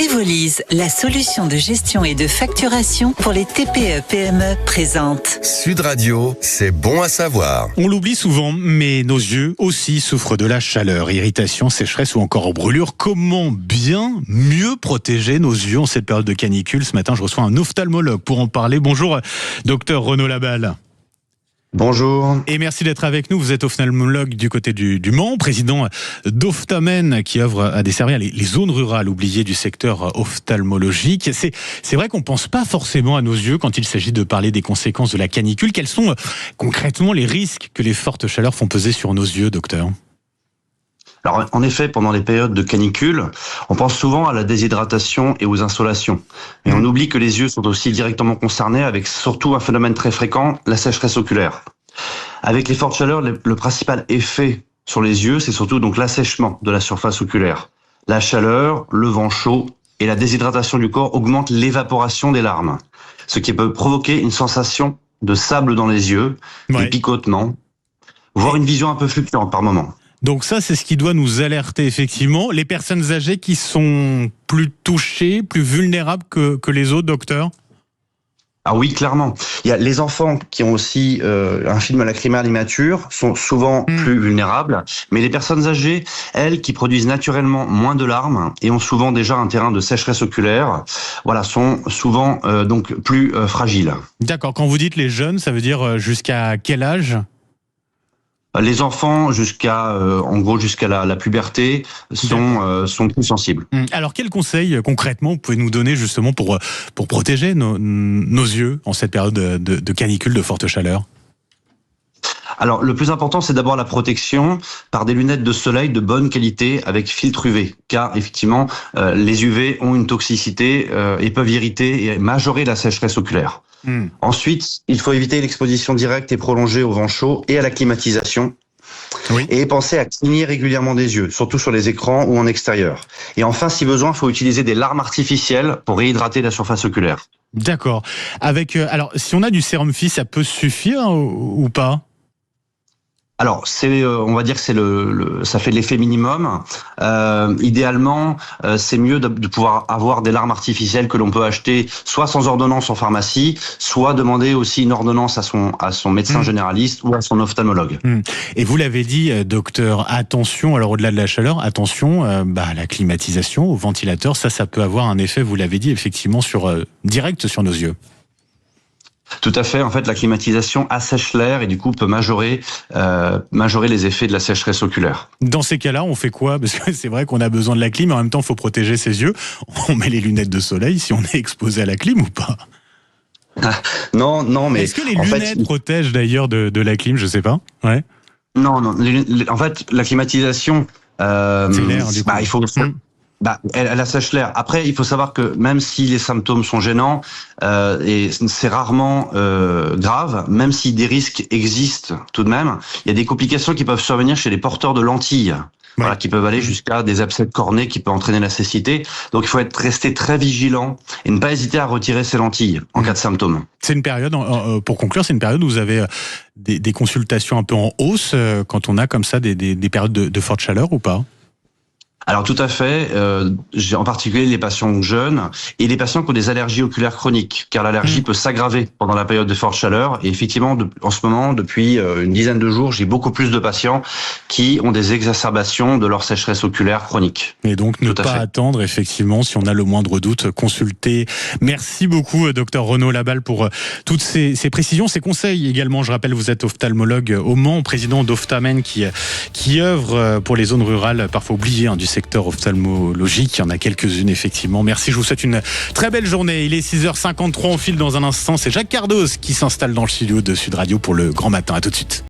Evolise, la solution de gestion et de facturation pour les TPE-PME présente. Sud Radio, c'est bon à savoir. On l'oublie souvent, mais nos yeux aussi souffrent de la chaleur, irritation, sécheresse ou encore brûlure. Comment bien mieux protéger nos yeux en cette période de canicule? Ce matin, je reçois un ophtalmologue pour en parler. Bonjour, docteur Renaud Laballe. Bonjour. Et merci d'être avec nous. Vous êtes ophtalmologue du côté du Mans, président d'Ophtamen qui œuvre à desservir les zones rurales oubliées du secteur ophtalmologique. C'est vrai qu'on ne pense pas forcément à nos yeux quand il s'agit de parler des conséquences de la canicule. Quels sont concrètement les risques que les fortes chaleurs font peser sur nos yeux, docteur ? Alors, en effet, pendant les périodes de canicule, on pense souvent à la déshydratation et aux insolations. Mais on oublie que les yeux sont aussi directement concernés avec surtout un phénomène très fréquent, la sécheresse oculaire. Avec les fortes chaleurs, le principal effet sur les yeux, c'est surtout donc l'assèchement de la surface oculaire. La chaleur, le vent chaud et la déshydratation du corps augmentent l'évaporation des larmes, ce qui peut provoquer une sensation de sable dans les yeux, des picotements, voire une vision un peu fluctuante par moment. Donc ça, c'est ce qui doit nous alerter effectivement. Les personnes âgées qui sont plus touchées, plus vulnérables que les autres, docteur ? Ah oui, clairement. Il y a les enfants qui ont aussi un film lacrymal immature sont souvent plus vulnérables, mais les personnes âgées, elles, qui produisent naturellement moins de larmes et ont souvent déjà un terrain de sécheresse oculaire, voilà, sont souvent donc plus fragiles. D'accord. Quand vous dites les jeunes, ça veut dire jusqu'à quel âge ? Les enfants jusqu'à la puberté sont plus sensibles. Alors quels conseils concrètement vous pouvez nous donner justement pour protéger nos yeux en cette période de canicule, de forte chaleur ? Alors, le plus important, c'est d'abord la protection par des lunettes de soleil de bonne qualité avec filtre UV, car effectivement, les UV ont une toxicité et peuvent irriter et majorer la sécheresse oculaire. Ensuite, il faut éviter l'exposition directe et prolongée au vent chaud et à la climatisation. Oui. Et penser à cligner régulièrement des yeux, surtout sur les écrans ou en extérieur. Et enfin, si besoin, il faut utiliser des larmes artificielles pour réhydrater la surface oculaire. D'accord. Alors, si on a du sérum Phi, ça peut suffire ou pas ? Alors, on va dire que ça fait l'effet minimum. Idéalement, c'est mieux de pouvoir avoir des larmes artificielles que l'on peut acheter soit sans ordonnance en pharmacie, soit demander aussi une ordonnance à son médecin généraliste ou à son ophtalmologue. Et vous l'avez dit, docteur, attention, alors au-delà de la chaleur, attention à la climatisation, au ventilateur, ça peut avoir un effet, vous l'avez dit, effectivement, direct sur nos yeux. Tout à fait. En fait, la climatisation assèche l'air et du coup peut majorer les effets de la sécheresse oculaire. Dans ces cas-là, on fait quoi ? Parce que c'est vrai qu'on a besoin de la clim, mais en même temps, il faut protéger ses yeux. On met les lunettes de soleil si on est exposé à la clim ou pas ? Non, mais... Est-ce que les lunettes protègent d'ailleurs de la clim ? Je sais pas. Ouais. Non. En fait, la climatisation... c'est l'air, du coup. Il faut... Elle assèche l'air. Après, il faut savoir que même si les symptômes sont gênants, et c'est rarement grave, même si des risques existent tout de même, il y a des complications qui peuvent survenir chez les porteurs de lentilles. Voilà, qui peuvent aller jusqu'à des abcès de cornée qui peuvent entraîner la cécité. Donc il faut rester très vigilant et ne pas hésiter à retirer ses lentilles en cas de symptômes. C'est une période, pour conclure, c'est une période où vous avez des consultations un peu en hausse quand on a comme ça des périodes de forte chaleur ou pas ? Alors tout à fait, en particulier les patients jeunes et les patients qui ont des allergies oculaires chroniques, car l'allergie peut s'aggraver pendant la période de forte chaleur. Et effectivement, en ce moment, depuis une dizaine de jours, j'ai beaucoup plus de patients qui ont des exacerbations de leur sécheresse oculaire chronique. Et donc ne pas attendre, effectivement, si on a le moindre doute, consulter. Merci beaucoup, docteur Renaud Laballe, pour toutes ces précisions, ces conseils également. Je rappelle, vous êtes ophtalmologue au Mans, président d'Ophtamen qui œuvre pour les zones rurales, parfois oubliées du secteur ophtalmologique. Il y en a quelques-unes, effectivement. Merci, je vous souhaite une très belle journée. Il est 6h53, on file dans un instant. C'est Jacques Cardoz qui s'installe dans le studio de Sud Radio pour le Grand Matin. À tout de suite.